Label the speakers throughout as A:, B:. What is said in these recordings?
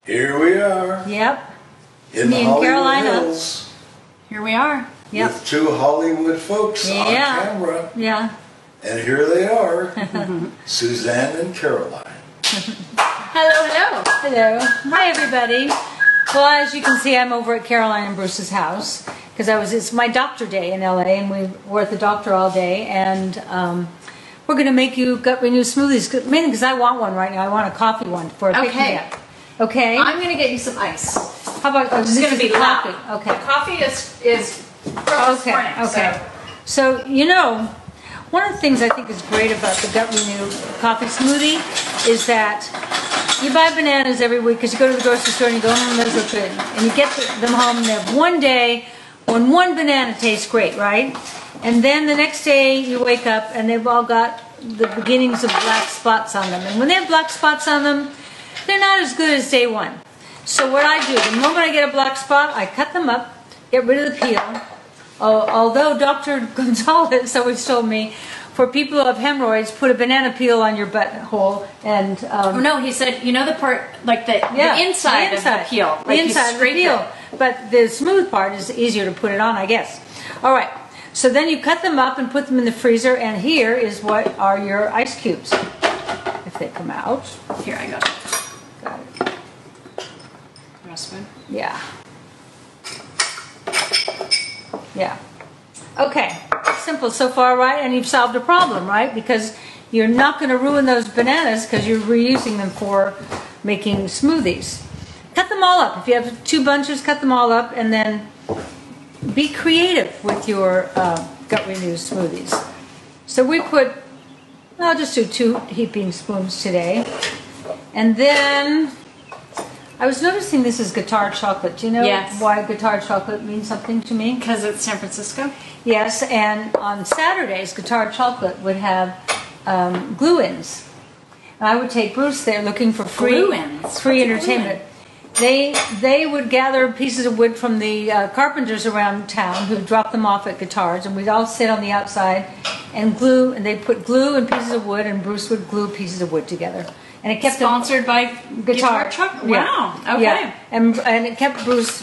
A: Here we are.
B: Yep.
A: In
B: Me and
A: Hollywood
B: Carolina.
A: Hills.
B: Here we are. Yep.
A: With two Hollywood folks on camera.
B: Yeah.
A: And here they are, Suzanne and Caroline.
B: Hello, hello. Hello. Hi, everybody. Well, as you can see, I'm over at Caroline and Bruce's house because it's my doctor day in LA, and we were at the doctor all day, and we're going to make you gut renew smoothies, mainly because I want one right now. I want a coffee one for a pick-me-up. Okay.
C: I'm going to get you some ice.
B: How about
C: It's going to be
B: coffee?
C: loud.
B: Okay.
C: The coffee is from spring,
B: okay. So, you know, one of the things I think is great about the Gut Renew coffee smoothie is that you buy bananas every week because you go to the grocery store and you go, those look good. And you get them home and they have one day when one banana tastes great, right? And then the next day you wake up and they've all got the beginnings of black spots on them. And when they have black spots on them, they're not as good as day one. So what I do, the moment I get a black spot, I cut them up, get rid of the peel. Although Dr. Gonzalez always told me, for people who have hemorrhoids, put a banana peel on your butthole and...
C: oh no, he said, you know the part, like the inside of the peel. Like
B: the inside of the peel. But the smooth part is easier to put it on, I guess. All right, so then you cut them up and put them in the freezer, and here is what are your ice cubes, if they come out.
C: Here, I got it.
B: Got it.
C: Spoon?
B: Yeah. Yeah. Okay. Simple so far, right? And you've solved a problem, right? Because you're not going to ruin those bananas because you're reusing them for making smoothies. Cut them all up. If you have two bunches, cut them all up, and then be creative with your Gut Renew smoothies. So we put, I'll just do 2 heaping spoons today. And then I was noticing this is guitar chocolate. Do you know why guitar chocolate means something to me?
C: Because it's San Francisco?
B: Yes, and on Saturdays, guitar chocolate would have glue-ins. And I would take Bruce there looking for free entertainment. They would gather pieces of wood from the carpenters around town who drop them off at guitars, and we'd all sit on the outside and glue, and they'd put glue and pieces of wood, and Bruce would glue pieces of wood together. And it kept
C: sponsored by Guitar Truck. Wow.
B: Yeah.
C: Okay.
B: Yeah. And it kept Bruce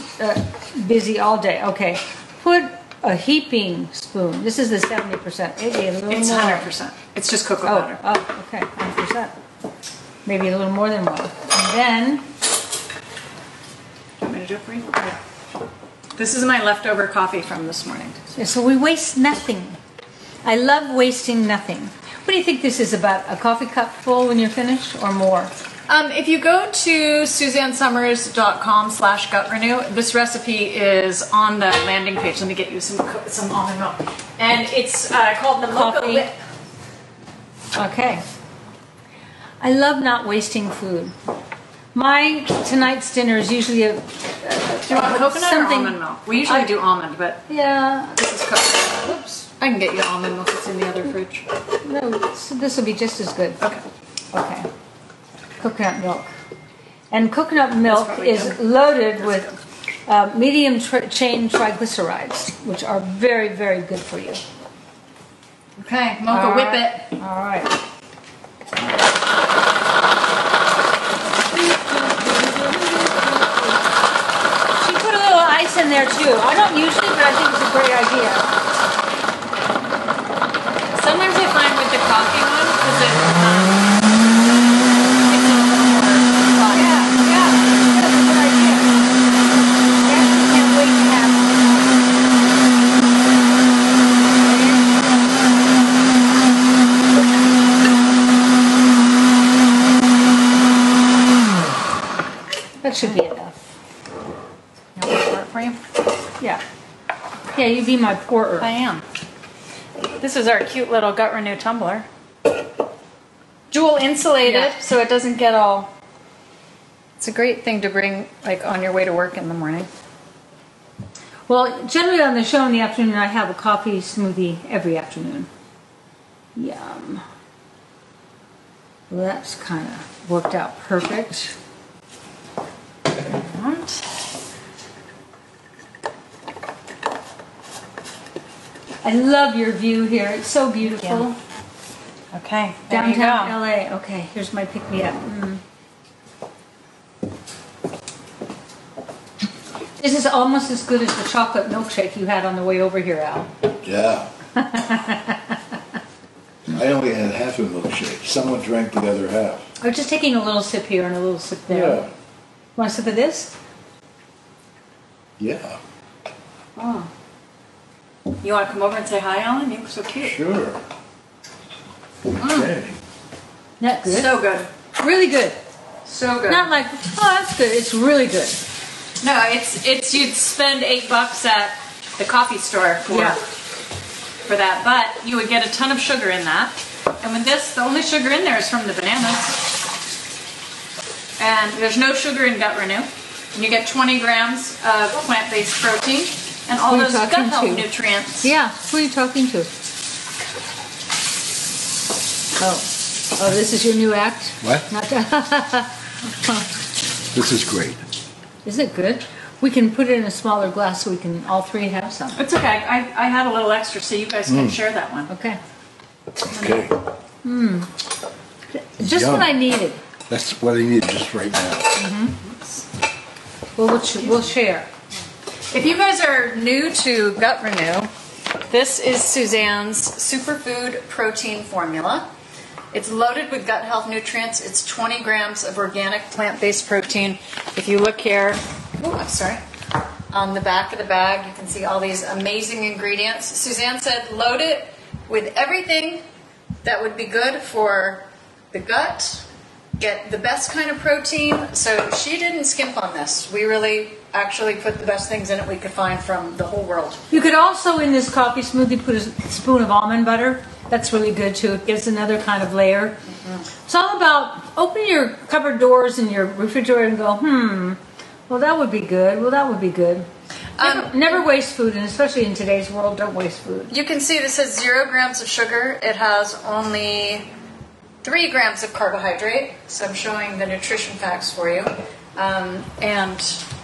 B: busy all day. Okay. Put a heaping spoon. This is the 70%. Maybe a little
C: it's
B: more.
C: 100%. It's just cocoa powder.
B: Oh, okay. 100%. Maybe a little more than one. And then.
C: Do you want me to do it for you? Yeah. This is my leftover coffee from this morning.
B: So we waste nothing. I love wasting nothing. What do you think this is about? A coffee cup full when you're finished, or more?
C: If you go to SuzanneSummers.com/gutrenew, this recipe is on the landing page. Let me get you some almond milk. And it's called the Mocha Whip.
B: Okay. I love not wasting food. My tonight's dinner is usually
C: do you want coconut or almond milk? We usually do almond, but this is coconut. Oops. I can get you almond milk. It's in the other fridge.
B: No, so this will be just as good.
C: Okay.
B: Okay. Coconut milk. And coconut milk is loaded with medium chain triglycerides, which are very, very good for you.
C: Okay, Mocha Whip it.
B: All right. She put a little ice in there too. I don't usually, but I think it's a great idea.
C: Sometimes I find with the coffee one, because it it's a little more
B: Yeah, that's a good idea. I actually can't wait to have it. That should be enough.
C: You want me to pour it for you?
B: Yeah. Yeah, you be my pourer.
C: I am. This is our cute little Gut Renew tumbler. Jewel insulated, so it doesn't get all... It's a great thing to bring like on your way to work in the morning.
B: Well, generally on the show in the afternoon, I have a coffee smoothie every afternoon. Yum. Well, that's kind of worked out perfect.
C: And
B: I love your view here. It's so beautiful.
C: Okay,
B: Downtown LA. Okay, here's my pick-me-up. This is almost as good as the chocolate milkshake you had on the way over here, Al.
A: Yeah. I only had half a milkshake. Someone drank the other half.
B: I was just taking a little sip here and a little sip there.
A: Yeah.
B: Want a sip of this?
A: Yeah.
C: Oh. You want to come over and say hi, Alan? You look so cute.
A: Sure. Okay.
B: Not good.
C: So good.
B: Really good.
C: So good.
B: Not like, oh, that's good. It's really good.
C: No, it's you'd spend $8 at the coffee store for that, but you would get a ton of sugar in that. And with this, the only sugar in there is from the bananas. And there's no sugar in Gut Renew. And you get 20 grams of plant-based protein and all
B: Who are you
C: those gut
B: talking
C: health
B: to?
C: nutrients.
B: Yeah, who are you talking to? Oh, this is your new act?
A: What?
B: Not
A: This is great.
B: Isn't it good? We can put it in a smaller glass so we can all three have some.
C: It's okay. I had a little extra, so you guys can share that one.
B: Okay.
A: Okay.
B: Just
A: Yum.
B: what I needed.
A: That's what I need just right now.
B: Well, we'll share.
C: If you guys are new to Gut Renew, this is Suzanne's superfood protein formula. It's loaded with gut health nutrients. It's 20 grams of organic plant-based protein. If you look here, on the back of the bag, you can see all these amazing ingredients. Suzanne said load it with everything that would be good for the gut, get the best kind of protein. So she didn't skimp on this. We really actually put the best things in it we could find from the whole world.
B: You could also, in this coffee smoothie, put a spoon of almond butter. That's really good too. It gives another kind of layer. It's all about open your cupboard doors and your refrigerator and go, well, that would be good. Well, that would be good. Never waste food, and especially in today's world, don't waste food.
C: You can see this says 0 grams of sugar. It has only 3 grams of carbohydrate. So I'm showing the nutrition facts for you. And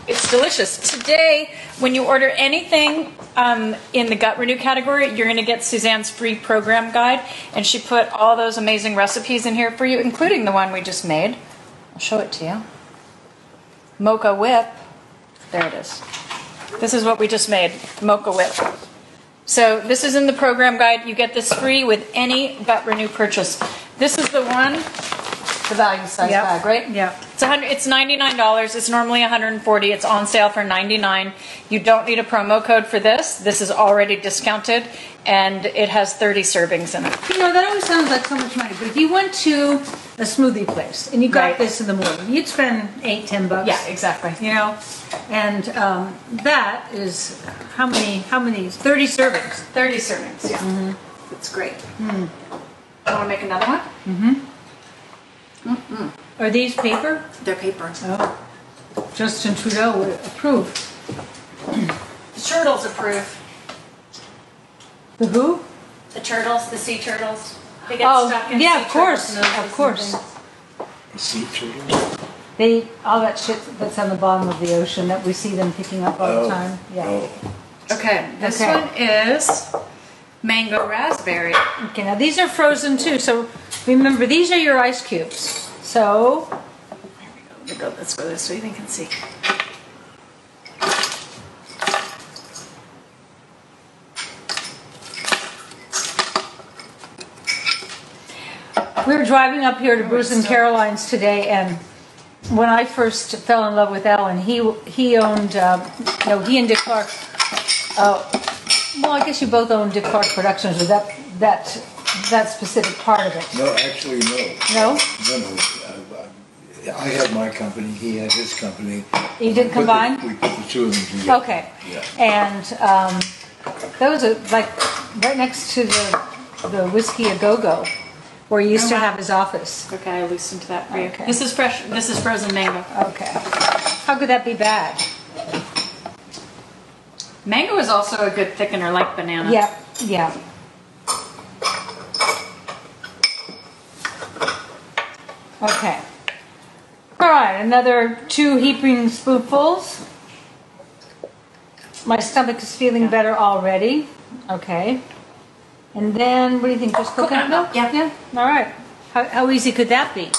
C: it's delicious. Today, when you order anything in the Gut Renew category, you're going to get Suzanne's free program guide. And she put all those amazing recipes in here for you, including the one we just made. I'll show it to you. Mocha whip. There it is. This is what we just made, mocha whip. So this is in the program guide. You get this free with any Gut Renew purchase. This is the one, the value size bag, right?
B: Yeah.
C: It's $99. It's normally $140. It's on sale for $99. You don't need a promo code for this. This is already discounted, and it has 30 servings in it.
B: You know, that always sounds like so much money. But if you went to a smoothie place and you got this in the morning, you'd spend $8-10.
C: Yeah, exactly.
B: You know, and that is how many? 30 servings.
C: 30 servings. Yeah, it's great. Want to make another one?
B: Are these paper?
C: They're paper.
B: Oh, Justin Trudeau would approve.
C: The turtles approve.
B: The who?
C: The turtles, the sea turtles. They get stuck in
B: yeah,
C: sea
B: of course,
C: turtles' noses
B: of course.
C: and things.
A: Sea turtles?
B: They eat all that shit that's on the bottom of the ocean that we see them picking up all the time. Yeah.
A: Oh.
C: Okay, this
B: Okay.
C: one is mango raspberry.
B: Okay, now these are frozen too, so remember these are your ice cubes. So
C: Let's go this way, they can see.
B: we were driving up here to Bruce and Caroline's today, and when I first fell in love with Ellen, he owned, he and Dick Clark. Well, I guess you both own Dick Clark Productions, or that specific part of it.
A: No, actually, no.
B: No?
A: No. I had my company, he had his company.
B: You didn't combine?
A: We put the two of them together.
B: Okay.
A: Yeah.
B: And that was right next to the Whiskey A Go Go, where he used to have his office.
C: Okay, I loosened that for you.
B: Okay.
C: This is fresh. This is frozen mango.
B: Okay. How could that be bad?
C: Mango is also a good thickener, like banana.
B: Yeah. Okay. All right, another 2 heaping spoonfuls. My stomach is feeling better already. Okay. And then, what do you think? Just coconut milk?
C: Yeah.
B: All right. How easy could that be?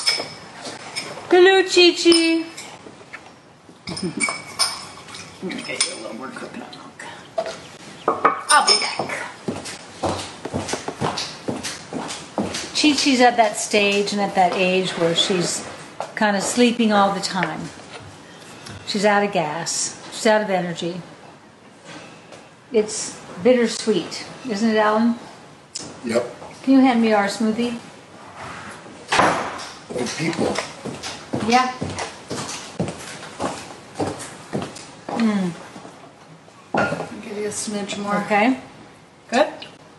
B: Hello, Chi-Chi.
C: I'm gonna get you a little more coconut milk. I'll be back.
B: Chi-Chi's at that stage and at that age where she's kind of sleeping all the time. She's out of gas. She's out of energy. It's bittersweet, isn't it, Alan?
A: Yep.
B: Can you hand me our smoothie?
A: Oh, people.
B: Yeah.
C: I'll give you a smidge more.
B: Okay.
C: Good?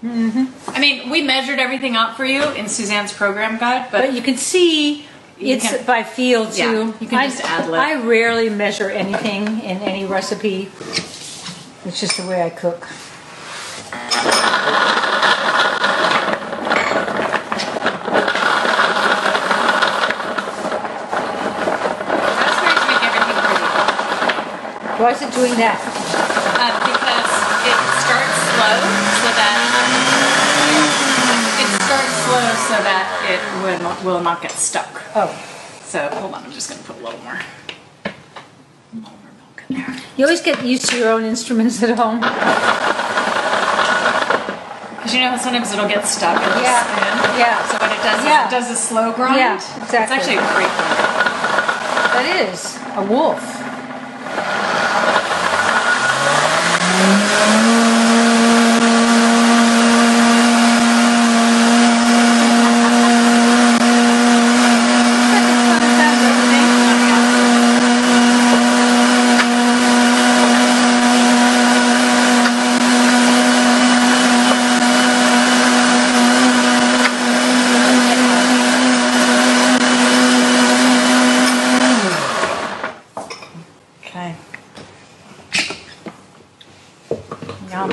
C: I mean, we measured everything out for you in Suzanne's program guide,
B: But you can see it's
C: can-
B: by feel too.
C: Yeah, you can just ad lib.
B: I rarely measure anything in any recipe. It's just the way I cook.
C: raspberries make everything pretty.
B: Why is it doing that?
C: Because it starts slow so that it will not get stuck.
B: Oh.
C: So hold on, I'm just gonna put a little more milk in there.
B: You always get used to your own instruments at home.
C: Because you know sometimes it'll get stuck in the
B: Yeah.
C: spoon.
B: Yeah.
C: So what it does
B: Yeah.
C: is it does a slow grind.
B: Yeah, exactly.
C: It's actually a great grind.
B: That is a wolf.
C: Okay. Yum.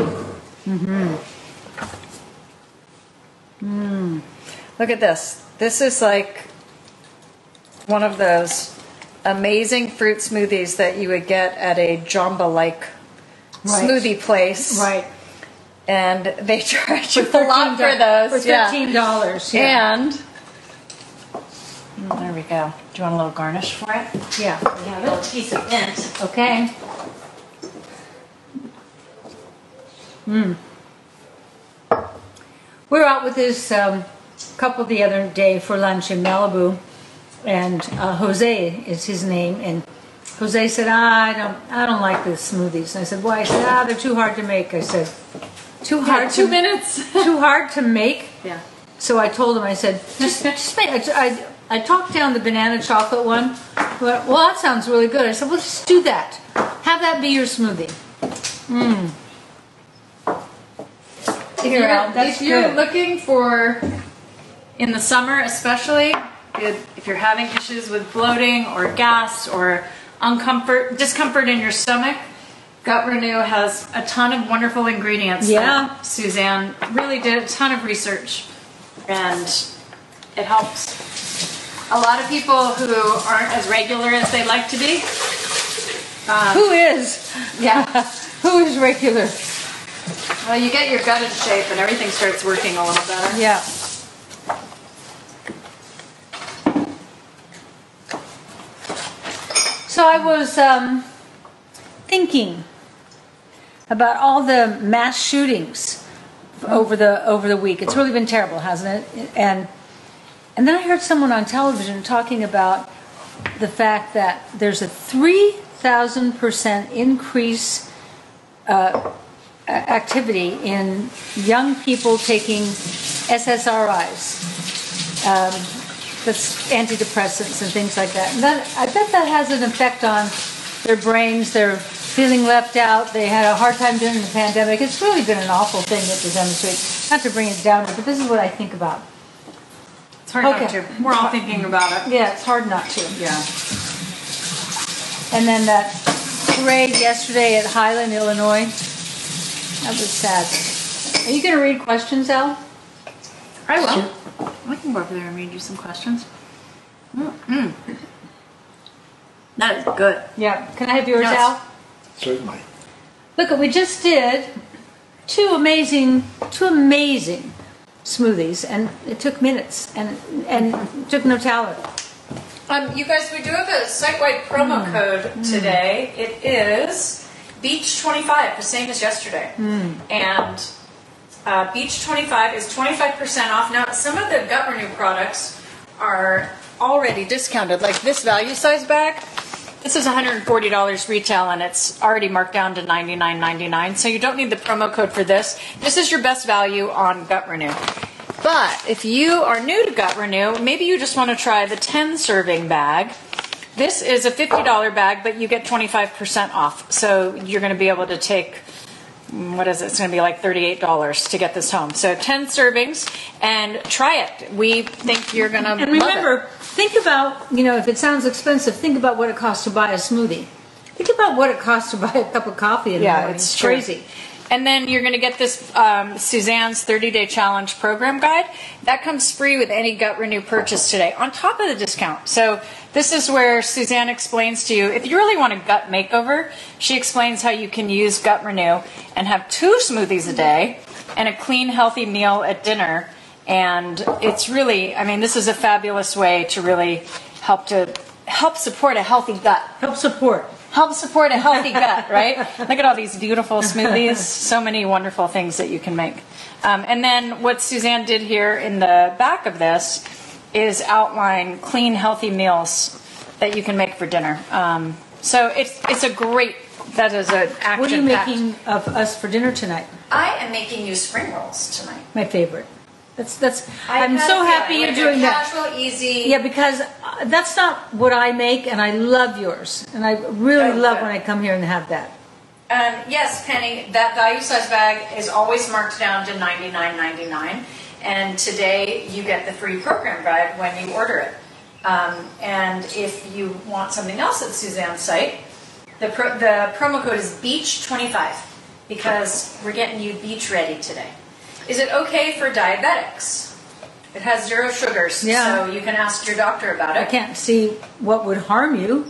C: Look at this. This is like one of those amazing fruit smoothies that you would get at a Jamba-like
B: Right.
C: smoothie place.
B: Right.
C: And they charge you a lot for those.
B: For $13. Yeah.
C: And there we go. Do you want a little garnish for it?
B: Yeah.
C: Yeah, a little piece of mint.
B: Okay. We were out with this couple the other day for lunch in Malibu, and Jose is his name, and Jose said, I don't like the smoothies. And I said, why? He said, they're too hard to make. I said, too hard?
C: Yeah, 2 minutes.
B: Too hard to make?
C: Yeah.
B: So I told him, I said, just make. I talked down the banana chocolate one. But, well, that sounds really good. I said, well, just do that. Have that be your smoothie.
C: If you're looking for, in the summer especially, if you're having issues with bloating or gas or discomfort in your stomach, Gut Renew has a ton of wonderful ingredients.
B: Yeah.
C: That Suzanne really did a ton of research, and it helps a lot of people who aren't as regular as they like to be.
B: Who is?
C: Yeah.
B: Who is regular?
C: Well, you get your gut in shape and everything starts working a little better.
B: Yeah. So I was thinking about all the mass shootings over the week. It's really been terrible, hasn't it? And then I heard someone on television talking about the fact that there's a 3,000% increase activity in young people taking SSRIs, that's antidepressants and things like that. And I bet that has an effect on their brains. They're feeling left out. They had a hard time during the pandemic. It's really been an awful thing at the demonstration. Not to bring it down, but this is what I think about.
C: It's hard not to. We're all thinking about it.
B: Yeah, it's hard not to.
C: Yeah.
B: And then that parade yesterday at Highland, Illinois. That was sad. Are you going to read questions, Al?
C: I will. I can go over there and read you some questions. That is good.
B: Yeah. Can I have yours,
C: Yes.
B: Al?
A: Certainly.
B: Look, we just did two amazing smoothies, and it took minutes, and took no talent.
C: You guys, we do have a site-wide promo code today. It is Beach 25, the same as yesterday. And Beach 25 is 25% off. Now, some of the Gut Renew products are already discounted, like this value size bag. This is $140 retail, and it's already marked down to $99.99. So you don't need the promo code for this. This is your best value on Gut Renew. But if you are new to Gut Renew, maybe you just want to try the 10 serving bag. This is a $50 bag, but you get 25% off. So you're going to be able to take, what is it? It's going to be like $38 to get this home. So 10 servings, and try it. We think you're going to love it.
B: And remember, think about, if it sounds expensive, think about what it costs to buy a smoothie. Think about what it costs to buy a cup of coffee in the morning.
C: It's
B: crazy.
C: And then you're going to get this Suzanne's 30-day challenge program guide. That comes free with any Gut Renew purchase today, on top of the discount. So this is where Suzanne explains to you, if you really want a gut makeover, she explains how you can use Gut Renew and have 2 smoothies a day and a clean, healthy meal at dinner. And it's really, this is a fabulous way to really help support a healthy gut.
B: Help support
C: a healthy gut, right? Look at all these beautiful smoothies. So many wonderful things that you can make. And then what Suzanne did here in the back of this is outline clean, healthy meals that you can make for dinner. So it's a great, that is an action.
B: What are you making of us for dinner tonight?
C: I am making you spring rolls tonight.
B: My favorite. I'm so happy you're doing that.
C: Casual, easy.
B: Yeah, because that's not what I make, and I love yours. And I really love when I come here and have that.
C: Yes, Penny, that value size bag is always marked down to $99.99. And today you get the free program guide when you order it. And if you want something else at Suzanne's site, the promo code is BEACH25 because we're getting you beach ready today. Is it okay for diabetics? It has 0 sugars, so you can ask your doctor about it.
B: I can't see what would harm you,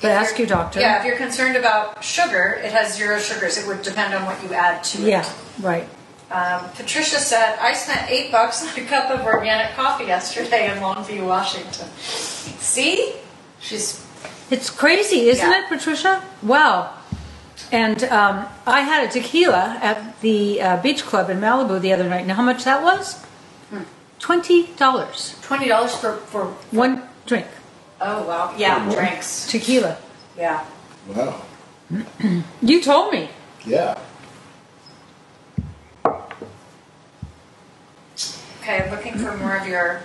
B: but ask your doctor.
C: Yeah, if you're concerned about sugar, it has 0 sugars. It would depend on what you add to it.
B: Yeah, right.
C: Patricia said, I spent $8 on a cup of organic coffee yesterday in Longview, Washington. See?
B: It's crazy, isn't it, Patricia? Wow. And I had a tequila at the beach club in Malibu the other night. Now, how much that was? $20.
C: $20 for
B: one drink.
C: Oh, wow. Yeah, drinks.
B: Tequila.
C: Yeah.
A: Wow.
B: You told me.
A: Yeah.
C: Okay, I'm looking for more of your...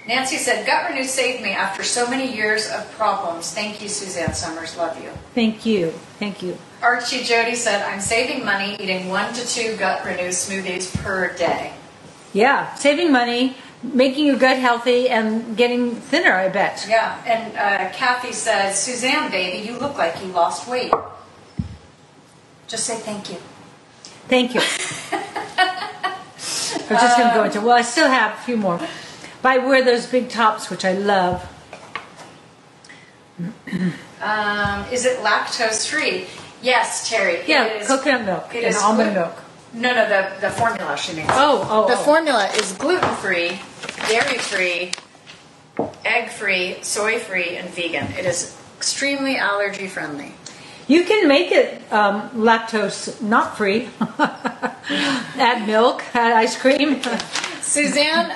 C: Nancy said, Gut Renew saved me after so many years of problems. Thank you, Suzanne Summers. Love you.
B: Thank you. Thank you.
C: Archie Jody said, I'm saving money eating 1 to 2 Gut Renew smoothies per day.
B: Yeah, saving money, making your gut healthy, and getting thinner, I bet.
C: Yeah, and Kathy says, Suzanne, baby, you look like you lost weight. Just say thank you.
B: Thank you. I'm just going to go into, I still have a few more. But I wear those big tops, which I love.
C: Is it lactose free? Yes, Terry.
B: Yeah, coconut milk and almond milk.
C: No, the formula she makes.
B: The
C: formula is gluten free, dairy free, egg free, soy free, and vegan. It is extremely allergy friendly.
B: You can make it lactose not free. Add milk, add ice cream.
C: Suzanne,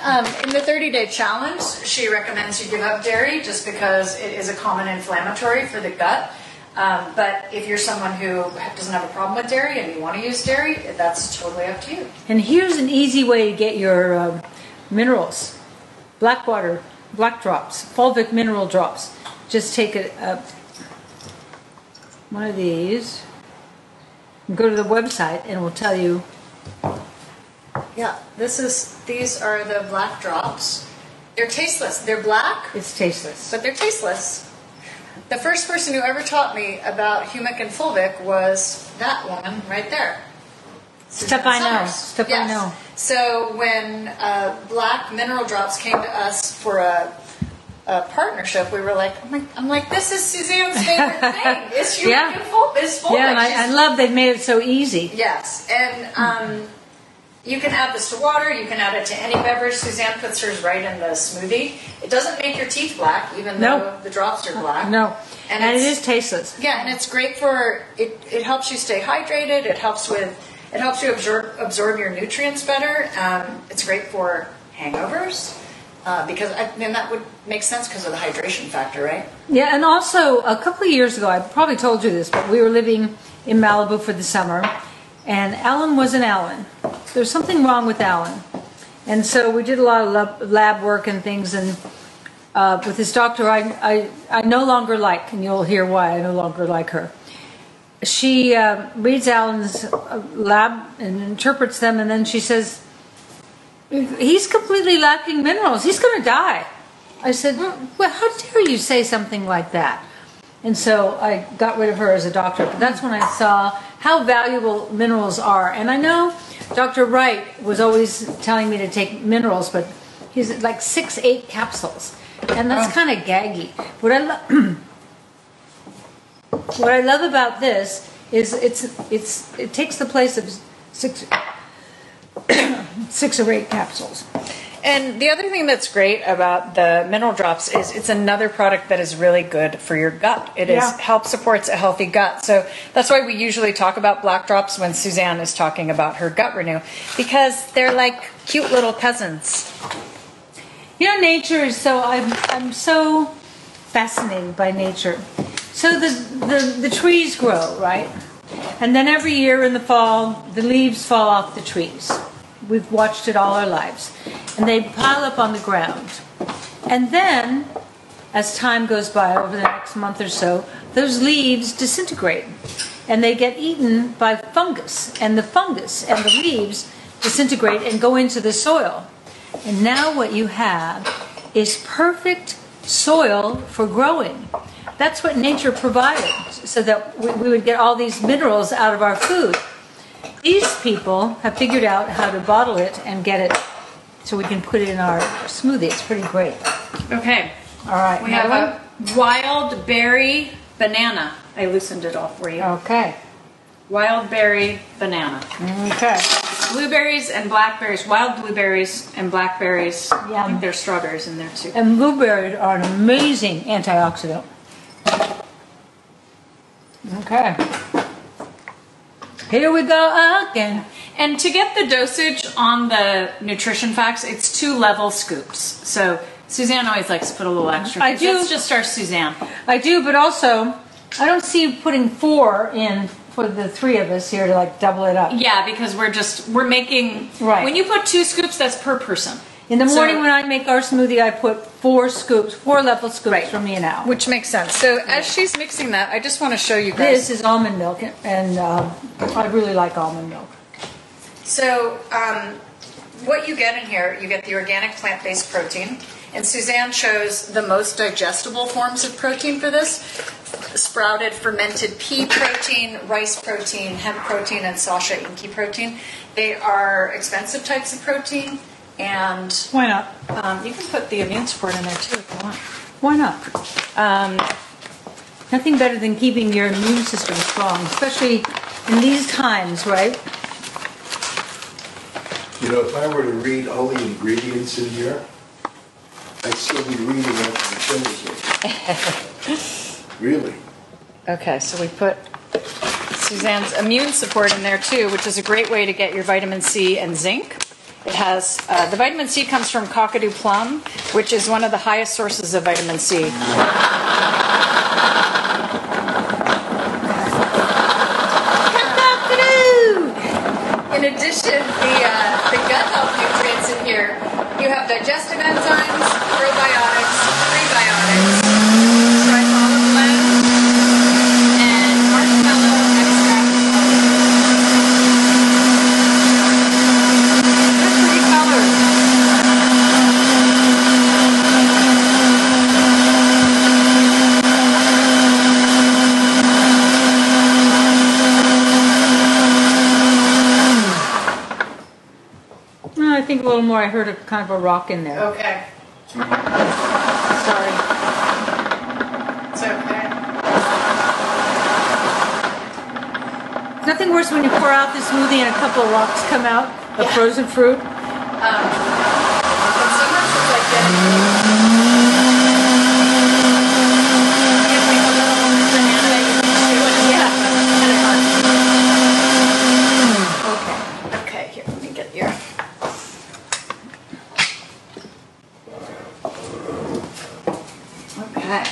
C: in the 30-day challenge, she recommends you give up dairy just because it is a common inflammatory for the gut. But if you're someone who doesn't have a problem with dairy and you want to use dairy, that's totally up to you.
B: And here's an easy way to get your minerals. Black water, black drops, fulvic mineral drops. Just take one of these, and go to the website and it will tell you.
C: Yeah, these are the black drops. They're tasteless. They're black.
B: It's tasteless.
C: But they're tasteless. The first person who ever taught me about humic and fulvic was that woman right there.
B: Stuff I know. I know.
C: So when black mineral drops came to us for a partnership, we were like, I'm like, this is Suzanne's favorite thing. It's humic and fulvic.
B: Yeah, and I love they've made it so easy.
C: Yes, and You can add this to water, you can add it to any beverage. Suzanne puts hers right in the smoothie. It doesn't make your teeth black, even though the drops are black.
B: No, and it
C: it's-
B: is tasteless.
C: Yeah, and it's great for it helps you stay hydrated. It helps you absorb your nutrients better. It's great for hangovers because that would make sense because of the hydration factor, right?
B: Yeah, and also a couple of years ago, I probably told you this, but we were living in Malibu for the summer, and Alan wasn't Alan. There's something wrong with Alan, and so we did a lot of lab work and things, and with his doctor, I no longer like, and you'll hear why I no longer like her. She reads Alan's lab and interprets them, and then she says, he's completely lacking minerals. He's going to die. I said, well, how dare you say something like that? And so I got rid of her as a doctor. But that's when I saw how valuable minerals are. And I know Dr. Wright was always telling me to take minerals, but he's like 6-8 capsules. And that's kind of gaggy. What I love about this is it takes the place of 6 or 8 capsules.
C: And the other thing that's great about the mineral drops is it's another product that is really good for your gut. It helps supports a healthy gut. So that's why we usually talk about black drops when Suzanne is talking about her gut renew, because they're like cute little cousins.
B: You know, nature is so I'm so fascinated by nature. So the trees grow, right? And then every year in the fall, the leaves fall off the trees. We've watched it all our lives. And they pile up on the ground. And then, as time goes by, over the next month or so, those leaves disintegrate. And they get eaten by fungus. And the fungus and the leaves disintegrate and go into the soil. And now what you have is perfect soil for growing. That's what nature provided, so that we would get all these minerals out of our food. These people have figured out how to bottle it and get it so we can put it in our smoothie. It's pretty great.
C: Okay.
B: All right.
C: We have a wild berry banana. I loosened it all for you.
B: Okay.
C: Wild berry banana.
B: Okay.
C: Blueberries and blackberries. Wild blueberries and blackberries. I
B: Yum.
C: think there's strawberries in there too.
B: And blueberries are an amazing antioxidant. Okay. Here we go again.
C: And to get the dosage on the nutrition facts, it's 2 level scoops. So Suzanne always likes to put a little extra.
B: I do.
C: That's just our Suzanne.
B: I do, but also, I don't see you putting 4 in for the 3 of us here to like double it up.
C: Yeah, because we're making,
B: Right.
C: when you put 2 scoops, that's per person.
B: In the morning
C: So-
B: when I make our smoothie, I put 4 scoops, 4 level scoops
C: Right.
B: for me and Al.
C: Which makes sense. So as she's mixing that, I just want to show you guys.
B: This is almond milk, and I really like almond milk.
C: So what you get in here, you get the organic plant-based protein. And Suzanne chose the most digestible forms of protein for this. Sprouted fermented pea protein, rice protein, hemp protein, and Sasha Inky protein. They are expensive types of protein, and
B: Why not?
C: you can put the immune support in there too if you want.
B: Why not? Nothing better than keeping your immune system strong, especially in these times, right?
A: You know, if I were to read all the ingredients in here, I'd still be reading after the show was over. Really?
C: Okay, so we put Suzanne's immune support in there too, which is a great way to get your vitamin C and zinc. It has, the vitamin C comes from Kakadu plum, which is one of the highest sources of vitamin C. In addition, the gut health nutrients in here, you have digestive enzymes, probiotics, prebiotics, trifoliate, and marshmallow extract.
B: That's pretty colored. I think a little more. I heard a kind of a rock in there.
C: Okay.
B: Sorry.
C: It's okay.
B: Nothing worse when you pour out the smoothie and a couple of rocks come out. of frozen fruit?
C: In summers, it's like getting Okay, here, let me get your. Okay.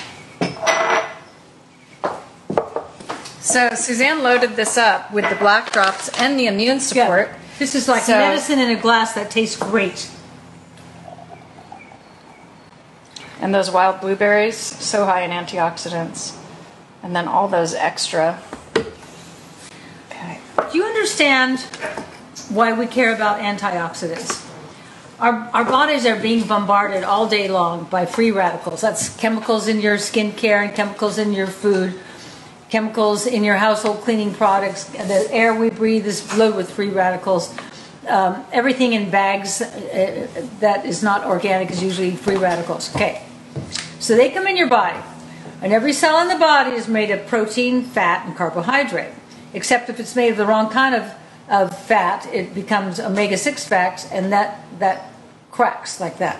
C: So Suzanne loaded this up with the black drops and the immune support.
B: Yeah. This is like
C: So-
B: medicine in a glass that tastes great.
C: And those wild blueberries, so high in antioxidants. And then all those extra. Okay.
B: Do you understand why we care about antioxidants? Our bodies are being bombarded all day long by free radicals. That's chemicals in your skincare and chemicals in your food, chemicals in your household cleaning products. The air we breathe is loaded with free radicals. Everything in bags that is not organic is usually free radicals. Okay, so they come in your body, and every cell in the body is made of protein, fat, and carbohydrate. Except if it's made of the wrong kind of fat, it becomes omega-6 fat, and that cracks like that.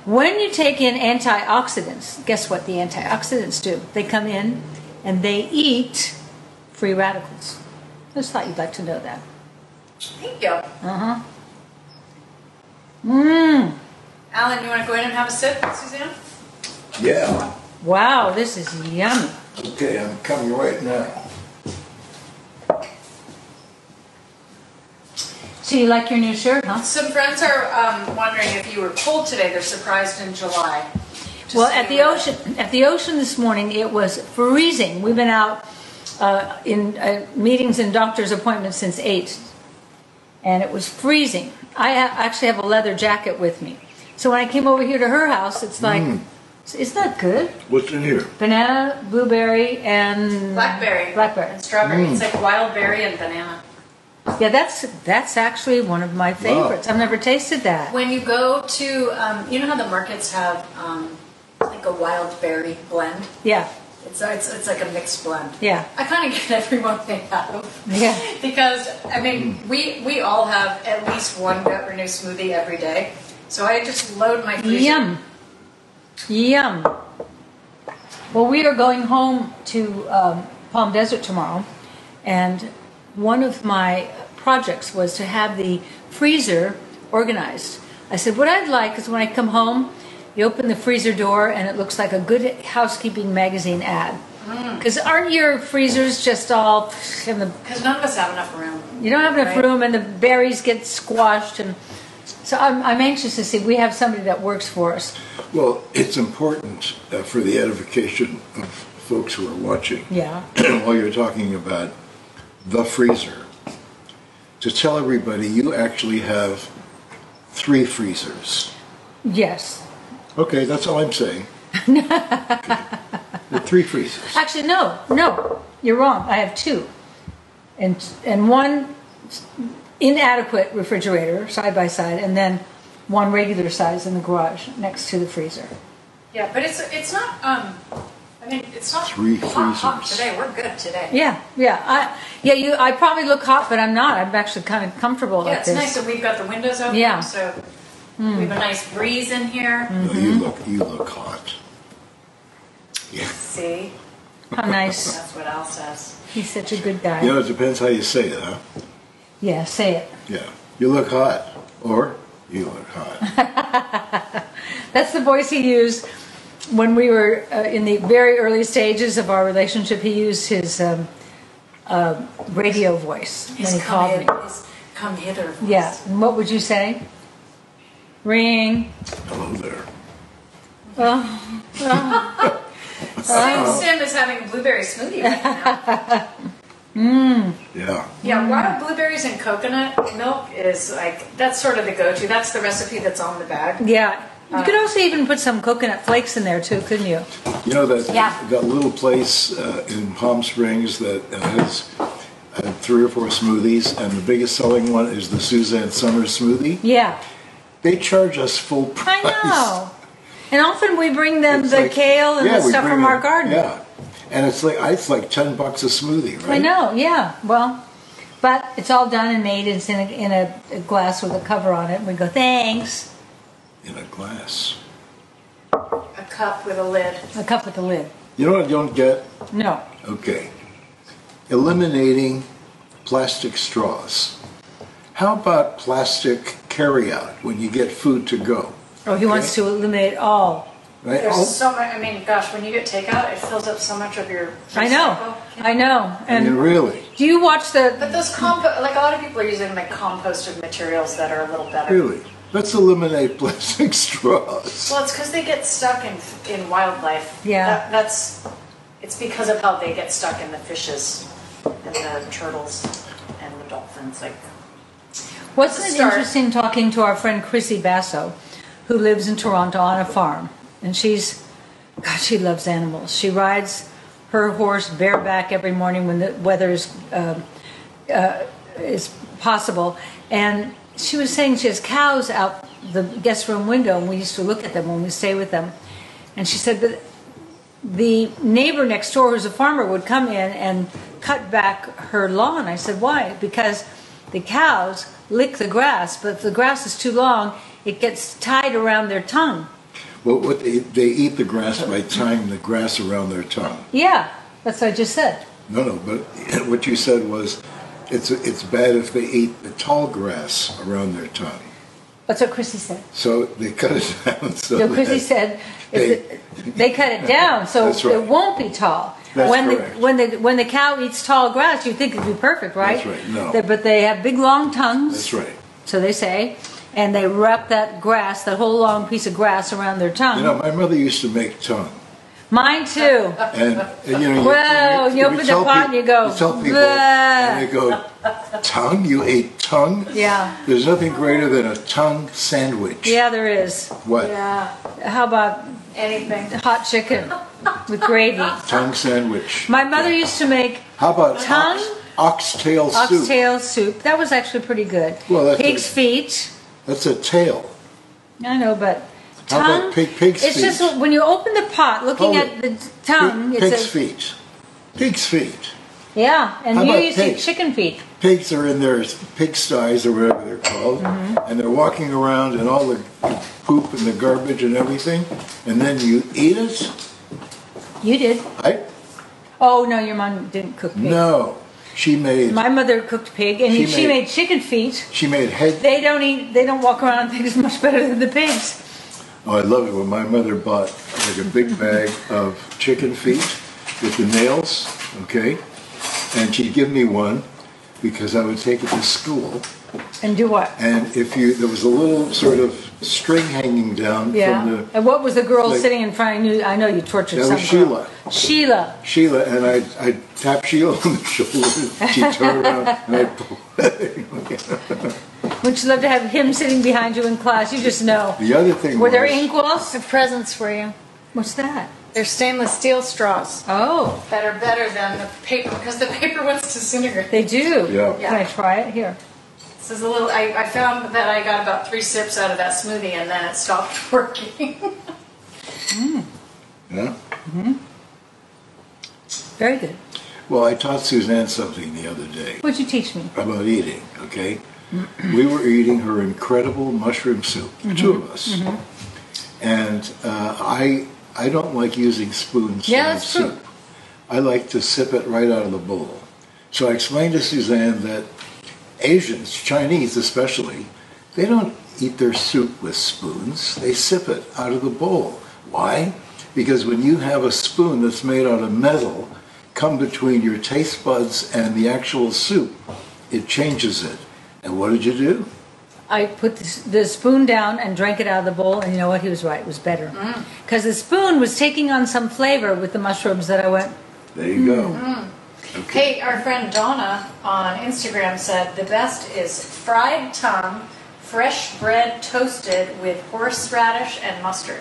B: When you take in antioxidants, guess what the antioxidants do? They come in and they eat free radicals. I just thought you'd like to know that.
C: Thank you.
B: Uh-huh.
C: Alan, you want to go in and have a sip, Suzanne?
A: Yeah.
B: Wow, this is yummy.
A: Okay, I'm coming right now.
B: So you like your new shirt, huh?
C: Some friends are wondering if you were cold today. They're surprised in July. Just
B: Well,
C: so
B: at
C: you
B: the
C: know.
B: ocean this morning, it was freezing. We've been out in meetings and doctor's appointments since 8, and it was freezing. I actually have a leather jacket with me. So when I came over here to her house, it's like, isn't that good?
A: What's in here?
B: Banana, blueberry, and
C: Blackberry.
B: Blackberry.
C: And strawberry. It's like wild berry and banana.
B: Yeah, that's actually one of my favorites. I've never tasted that.
C: When you go to, you know how the markets have like a wild berry blend?
B: Yeah,
C: It's like a mixed blend.
B: yeah,
C: I kind of get everyone they have.
B: yeah.
C: Because, I mean, we all have at least one Gut Renew smoothie every day. So I just load my freezer.
B: Yum. Yum. Well, we are going home to Palm Desert tomorrow, and one of my projects was to have the freezer organized. I said, what I'd like is when I come home, you open the freezer door and it looks like a Good Housekeeping magazine ad. Because aren't your freezers just all in the...
C: Because none of us have enough room.
B: You don't have enough
C: Right.
B: room, and the berries get squashed, and so I'm anxious to see. We have somebody that works for us.
A: Well, it's important for the edification of folks who are watching,
B: Yeah.
A: while you're talking about the freezer, to tell everybody you actually have 3 freezers.
B: Yes.
A: Okay, that's all I'm saying. Okay. There are 3 freezers.
B: Actually, no, you're wrong. I have 2, and one inadequate refrigerator side by side, and then one regular size in the garage next to the freezer.
C: Yeah, but it's not, I mean, it's not
A: 3
C: hot
A: freezers.
C: today. We're good today.
B: Yeah. I probably look hot, but I'm not. I'm actually kind of comfortable
C: Yeah,
B: like
C: it's
B: this.
C: nice that we've got the windows open.
B: Yeah.
C: So we have a nice breeze in here.
A: No, you look hot. Yeah.
C: See?
B: How nice.
C: That's what Al says.
B: He's such a good guy.
A: You know, it depends how you say it, huh?
B: Yeah, say it.
A: Yeah. You look hot. Or you look hot.
B: That's the voice he used when we were in the very early stages of our relationship. He used his radio voice when he called me.
C: His come hither voice.
B: Yeah. And what would you say? Ring.
A: Hello there.
C: Sim is having a blueberry smoothie right now.
A: Yeah.
C: Yeah, wild blueberries and coconut milk is like, that's sort of the go-to. That's the recipe that's on the bag.
B: Yeah. You could also even put some coconut flakes in there too, couldn't you?
A: You know that
B: Yeah.
A: that little place in Palm Springs that has 3 or 4 smoothies, and the biggest selling one is the Suzanne Summers smoothie.
B: Yeah.
A: They charge us full price.
B: I know. And often we bring them
A: It's
B: the
A: like-
B: kale and
A: yeah,
B: the
A: we
B: stuff
A: bring
B: from our
A: it-
B: garden.
A: Yeah, and it's like $10 a smoothie, right?
B: I know, yeah. Well, But it's all done and made. It's in a glass with a cover on it. And we go, thanks.
A: In a glass.
C: A cup with a lid.
B: A cup with a lid.
A: You know what I don't get?
B: No.
A: Okay. Eliminating plastic straws. How about plastic carryout when you get food to go?
B: Oh, he wants to eliminate all.
A: Right?
C: There's so much. I mean, gosh, when you get takeout, it fills up so much of your.
B: I know. I know.
A: I mean,
B: And
A: really?
B: do you watch the?
C: But those like a lot of people are using like composted materials that are a little better.
A: Really? Let's eliminate plastic straws.
C: Well, it's because they get stuck in wildlife.
B: Yeah.
C: It's because of how they get stuck in the fishes and the turtles and the dolphins. Like,
B: Wasn't it
C: start.
B: interesting talking to our friend Chrissy Basso, who lives in Toronto on a farm, and she loves animals. She rides her horse bareback every morning when the weather is possible, and she was saying she has cows out the guest room window, and we used to look at them when we stay with them, and she said that the neighbor next door, who's a farmer, would come in and cut back her lawn. I said, why? Because the cows lick the grass, but if the grass is too long, it gets tied around their tongue.
A: Well, they eat the grass by tying the grass around their tongue.
B: Yeah, that's what I just said.
A: No, but what you said was it's bad if they eat the tall grass around their tongue.
B: That's what Chrissy said.
A: So they cut it down.
B: So Chrissy said they cut it down so
A: That's right.
B: it won't be tall.
A: That's
B: when
A: correct.
B: when the cow eats tall grass, you think it'd be perfect, right?
A: That's right. No.
B: But they have big long tongues.
A: That's right.
B: So they say, and they wrap that whole long piece of grass around their tongue.
A: You know, my mother used to make tongue.
B: Mine too.
A: And you know,
B: Whoa, you open the pot and you go,
A: You tell people,
B: "Bleh."
A: and they go, tongue? You ate tongue?
B: Yeah.
A: There's nothing greater than a tongue sandwich.
B: Yeah, there is.
A: What?
C: yeah,
B: How about
C: anything.
B: hot chicken with gravy?
A: Tongue sandwich.
B: My mother used to make
A: How about
B: Tongue?
A: oxtail soup?
B: oxtail soup. That was actually pretty good.
A: Well, that's
B: Pig's
A: a-
B: feet.
A: That's a tail.
B: I know, but
A: How
B: tongue.
A: about pig's
B: it's
A: feet?
B: just when you open the pot, looking
A: Hold
B: at
A: it.
B: the tongue.
A: Pig's
B: It's a,
A: feet. Pig's feet.
B: yeah, and
A: How
B: you
A: about
B: used to eat
A: pig?
B: chicken feet.
A: Pigs are in their pigsties or whatever they're called, and they're walking around and all the poop and the garbage and everything, and then you eat it.
B: You did. Oh no, your mom didn't cook pig.
A: No, she made
B: My mother cooked pig, and
A: She
B: she
A: made-
B: made chicken feet.
A: she made head.
B: They don't eat. They don't walk around on pigs much better than the pigs.
A: Oh, I love it when my mother bought like a big bag of chicken feet with the nails, okay, and she'd give me one because I would take it to school.
B: And do what?
A: And there was a little sort of string hanging down
B: Yeah.
A: from the
B: And what was the girl
A: like-
B: sitting in front of you? I know you tortured
A: That
B: some
A: was
B: girl.
A: Sheila.
B: Sheila.
A: And I'd tap Sheila on the shoulder, she'd turn around, and I'd pull.
B: Would you love to have him sitting behind you in class? You just know.
A: The other thing
B: Were there
A: was,
B: inkwells?
C: I have presents for you.
B: What's that?
C: They're stainless steel straws
B: Oh,
C: that are better than the paper because the paper ones disintegrate.
B: they do.
A: Yeah.
B: Can I try it? Here.
C: This is a little. I found that I got about 3 sips out of that smoothie and then it stopped working.
A: yeah?
B: Very good.
A: Well, I taught Suzanne something the other day
B: What'd you teach me?
A: about eating, okay? We were eating her incredible mushroom soup, the two of us. And I don't like using spoons
B: Yeah,
A: to have
B: that's true.
A: soup. I like to sip it right out of the bowl. So I explained to Suzanne that Asians, Chinese especially, they don't eat their soup with spoons. They sip it out of the bowl. Why? Because when you have a spoon that's made out of metal come between your taste buds and the actual soup, it changes it. And what did you do?
B: I put the spoon down and drank it out of the bowl, and you know what? He was right. It was better. Because the spoon was taking on some flavor with the mushrooms that I went,
A: There you go. Okay.
C: Hey, our friend Donna on Instagram said the best is fried tongue, fresh bread toasted with horseradish and mustard.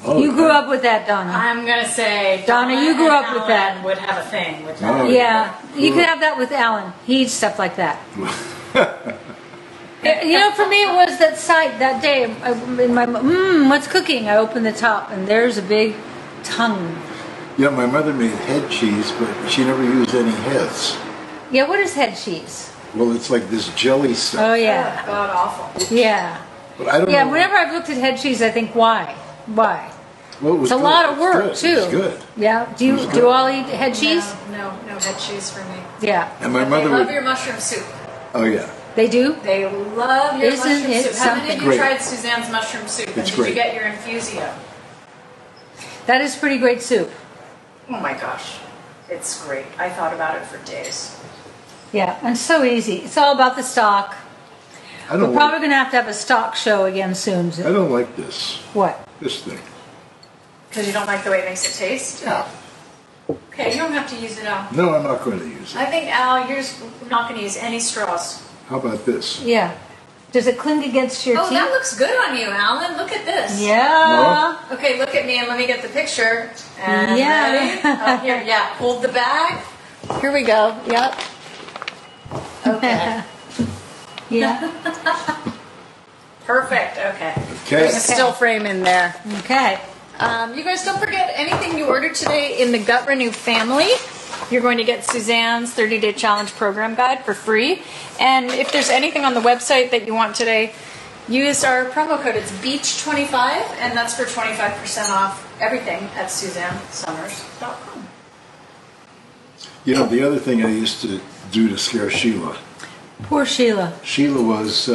A: Oh,
B: you grew up with that, Donna.
C: I'm gonna say
B: Donna, you grew
C: and
B: up with
C: Alan
B: that.
C: Would have a thing with
A: Oh,
C: that.
B: Yeah, you could have that with Alan. He eats stuff like that. You know, for me, it was that sight that day in my what's cooking? I opened the top, and there's a big tongue.
A: You know, my mother made head cheese, but she never used any heads.
B: Yeah, what is head cheese?
A: Well, it's like this jelly stuff.
B: Oh yeah,
C: God awful.
B: yeah,
A: But I don't
B: yeah.
A: know.
B: Whenever I've looked at head cheese, I think, why?
A: Well, it was
B: It's a
A: good.
B: lot of
A: It was
B: work
A: good.
B: too.
A: It was good.
B: Yeah. Do you
A: was good.
B: do all eat head cheese?
C: No head cheese for me.
B: Yeah,
A: And my
C: But
A: mother
C: they love
A: would.
C: your mushroom soup.
A: Oh yeah.
B: they do.
C: They love your
B: Isn't
C: mushroom
B: it
C: soup. How many of you
A: Great.
C: tried Suzanne's mushroom soup? And
A: It's
C: did
A: great.
C: you get your infusio?
B: That is pretty great soup.
C: Oh my gosh, it's great. I thought about it for days.
B: Yeah, and so easy. It's all about the stock.
A: I
B: We're
A: don't.
B: probably
A: Like,
B: going to have a stock show again soon.
A: I don't like this.
B: What?
A: This thing.
C: Because you don't like the way it makes it taste?
A: Yeah.
C: Okay, you don't have to use it, Al.
A: No, I'm not going to use it.
C: I think, Al, you're just not going to use any straws.
A: How about this?
B: Yeah. Does it cling against your
C: Oh,
B: teeth?
C: that looks good on you, Alan. Look at this.
B: Yeah.
C: Okay, look at me and let me get the picture. And
B: Yeah.
C: ready? Oh, here, yeah. Hold the bag. Here we go. Yep. Okay.
B: Yeah.
C: Perfect. Okay.
A: Okay.
C: There's a still frame in there.
B: Okay.
C: You guys don't forget anything you ordered today in the Gut Renew family. You're going to get Suzanne's 30-day challenge program guide for free. And if there's anything on the website that you want today, use our promo code. It's BEACH25, and that's for 25% off everything at SuzanneSummers.com.
A: You know, the other thing I used to do to scare Sheila.
B: Poor Sheila.
A: Sheila was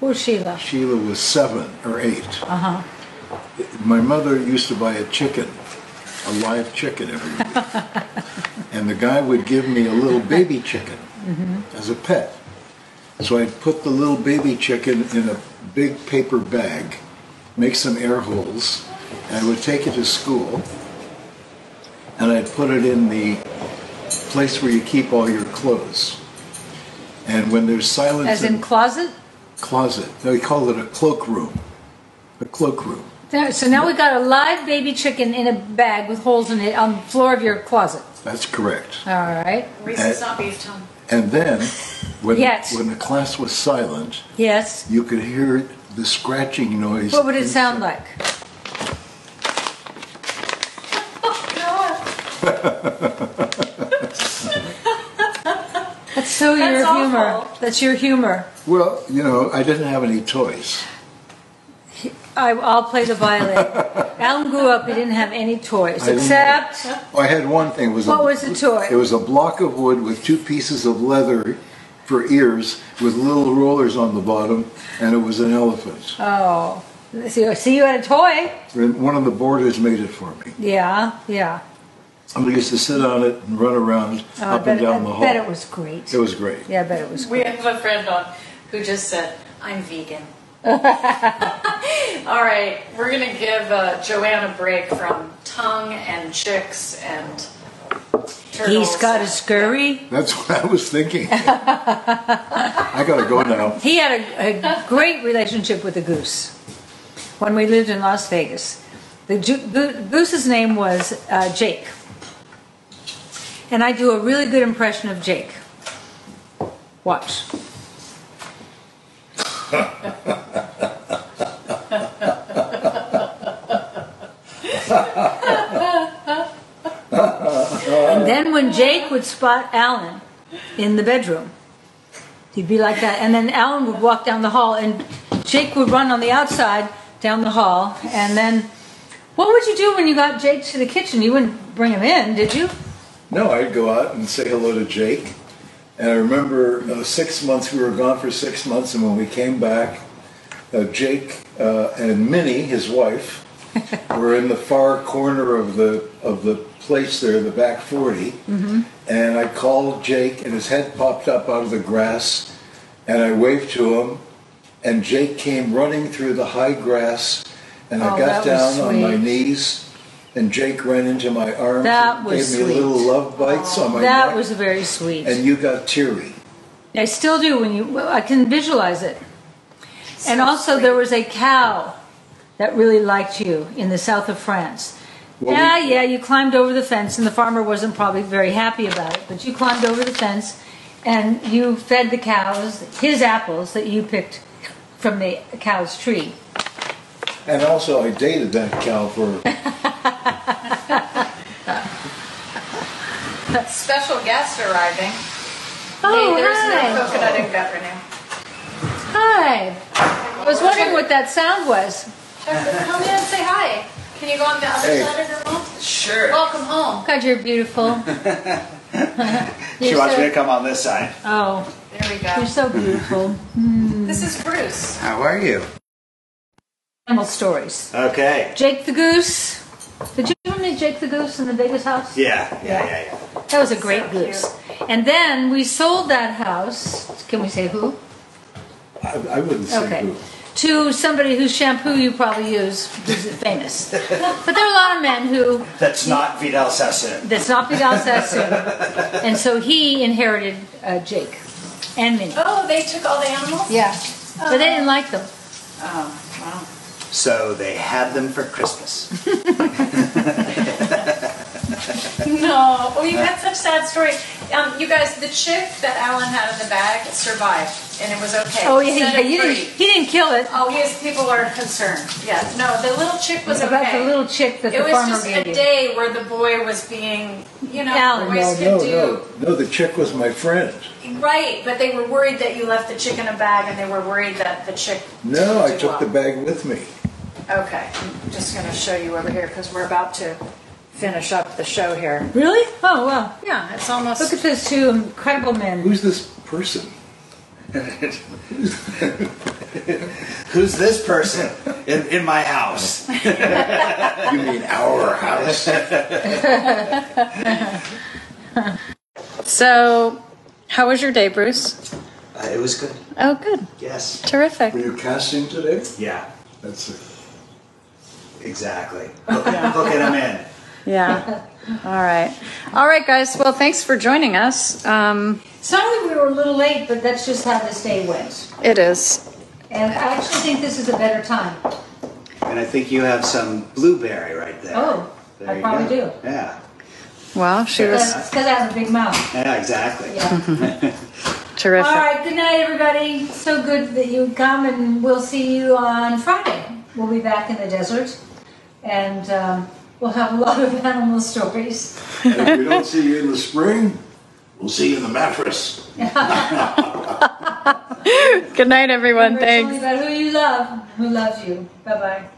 B: Poor Sheila.
A: 7 or 8.
B: Uh-huh.
A: My mother used to buy a chicken, a live chicken every week. And the guy would give me a little baby chicken as a pet. So I'd put the little baby chicken in a big paper bag, make some air holes, and I would take it to school, and I'd put it in the place where you keep all your clothes. And when there's silence
B: As in closet?
A: closet, no, we call it a cloakroom. A cloakroom.
B: So now we got a live baby chicken in a bag with holes in it on the floor of your closet.
A: That's correct.
B: All right.
C: Reese's not beef tongue.
A: And then, when,
B: Yes.
A: when the class was silent,
B: Yes.
A: you could hear the scratching noise.
B: What would it sound like? That's so your
C: That's
B: humor.
C: awful.
B: That's your humor.
A: Well, you know, I didn't have any toys.
B: I'll play the violin. Alan grew up, he didn't have any toys,
A: I didn't-
B: except
A: I had one thing.
B: What was the toy?
A: It was a block of wood with 2 pieces of leather for ears with little rollers on the bottom, and it was an elephant.
B: oh, see, you had a toy.
A: And one of the boarders made it for me.
B: Yeah, yeah.
A: And we used to sit on it and run around
B: Oh,
A: up and down the
B: I
A: hall.
B: bet it was great.
A: It was great.
B: Yeah, I bet it was
C: We
B: great.
C: have a friend on who just said, I'm vegan. All right, we're going to give Joanne a break from tongue and chicks and turtles.
B: He's got a scurry.
A: That's what I was thinking. I gotta go now.
B: He had a great relationship with the goose when we lived in Las Vegas. The goose's name was Jake. And I do a really good impression of Jake. Watch. And then when Jake would spot Alan in the bedroom, he'd be like that. And then Alan would walk down the hall and Jake would run on the outside down the hall. And then, what would you do when you got Jake to the kitchen? You wouldn't bring him in, did you?
A: No, I'd go out and say hello to Jake. And I remember 6 months, we were gone for 6 months, and when we came back, Jake and Minnie, his wife, were in the far corner of the place there, the back 40. Mm-hmm. And I called Jake, and his head popped up out of the grass, and I waved to him, and Jake came running through the high grass, and I
B: Oh,
A: got
B: that was
A: down on my
B: sweet.
A: knees. And Jake ran into my arms
B: That
A: and
B: was
A: gave me
B: sweet.
A: little love bites on my
B: That
A: neck.
B: was very sweet.
A: And you got teary.
B: I still do when you, I can visualize it. And also there was a cow that really liked you in the south of France.
A: Well,
B: Yeah, you climbed over the fence and the farmer wasn't probably very happy about it, but you climbed over the fence and you fed the cows his apples that you picked from the cow's tree.
A: And also, I dated that cow for.
C: Special guest arriving.
B: Oh,
C: Hey, there's
B: hi.
C: no coconut and gut renew.
B: Hi. I was wondering what that sound was.
C: Come in and say hi. Can you go on the other
A: Hey.
C: side of the room?
D: Sure.
C: Welcome home.
B: God, you're beautiful.
D: She wants me to come on this side.
B: Oh,
C: There we
B: you're
C: go.
B: so beautiful.
C: This is Bruce.
D: How are you?
B: Animal stories.
D: Okay.
B: Jake the Goose. Did you ever meet Jake the Goose in the Vegas house?
D: Yeah.
B: That was a great
C: So
B: goose. And then we sold that house. Can we say who?
A: I wouldn't say
B: Okay.
A: who.
B: To somebody whose shampoo you probably use, who's famous. But there are a lot of men who,
D: That's not Vidal Sassoon.
B: that's not Vidal Sassoon. And so he inherited Jake and Minnie.
C: Oh, they took all the animals?
B: Yeah. But they didn't like them.
C: Oh, wow.
D: So they had them for Christmas.
C: No. Oh, you had such sad story. You guys, the chick that Alan had in the bag survived, and it was okay.
B: Oh,
C: He set
B: yeah,
C: it
B: he
C: free.
B: didn't kill it.
C: Oh, yes, people are concerned. Yeah, no, the little chick was
B: About
C: okay.
B: the little chick that
C: It
B: the
C: was
B: farmer
C: just a
B: gave you.
C: day where the boy was being,
B: Alan.
C: boys could do.
A: No, the chick was my friend.
C: Right, but they were worried that you left the chick in a bag, and they were worried that the chick.
A: No,
C: didn't
A: I
C: do
A: took the
C: well.
A: bag with me.
C: Okay, I'm just going to show you over here because we're about to finish up the show here.
B: Really? Oh, wow.
C: Yeah, it's almost.
B: Look at those two incredible men.
A: Who's this person?
D: Who's this person in my house?
A: You mean our house?
C: So, how was your day, Bruce?
D: It was good.
C: Oh, good.
D: Yes.
C: Terrific.
A: Were you casting today?
D: Yeah.
A: That's it.
D: Exactly. Hooking them in.
C: Yeah. All right. All right, guys. Well, thanks for joining us.
B: Sorry we were a little late, but that's just how this day went.
C: It is.
B: And I actually think this is a better time.
D: And I think you have some blueberry right there.
B: Oh,
D: There
B: I
D: you
B: probably
D: go.
B: do.
D: Yeah.
C: Well, she was
B: It's because I have a big mouth.
D: Yeah, exactly.
B: Yeah.
C: terrific.
B: All right, good night, everybody. So good that you come, and we'll see you on Friday. We'll be back in the desert, and we'll have a lot of animal stories.
A: And if we don't see you in the spring, we'll see you in the mattress.
C: Good night, everyone.
B: Remember, it's only about who you love, who loves you. Bye-bye.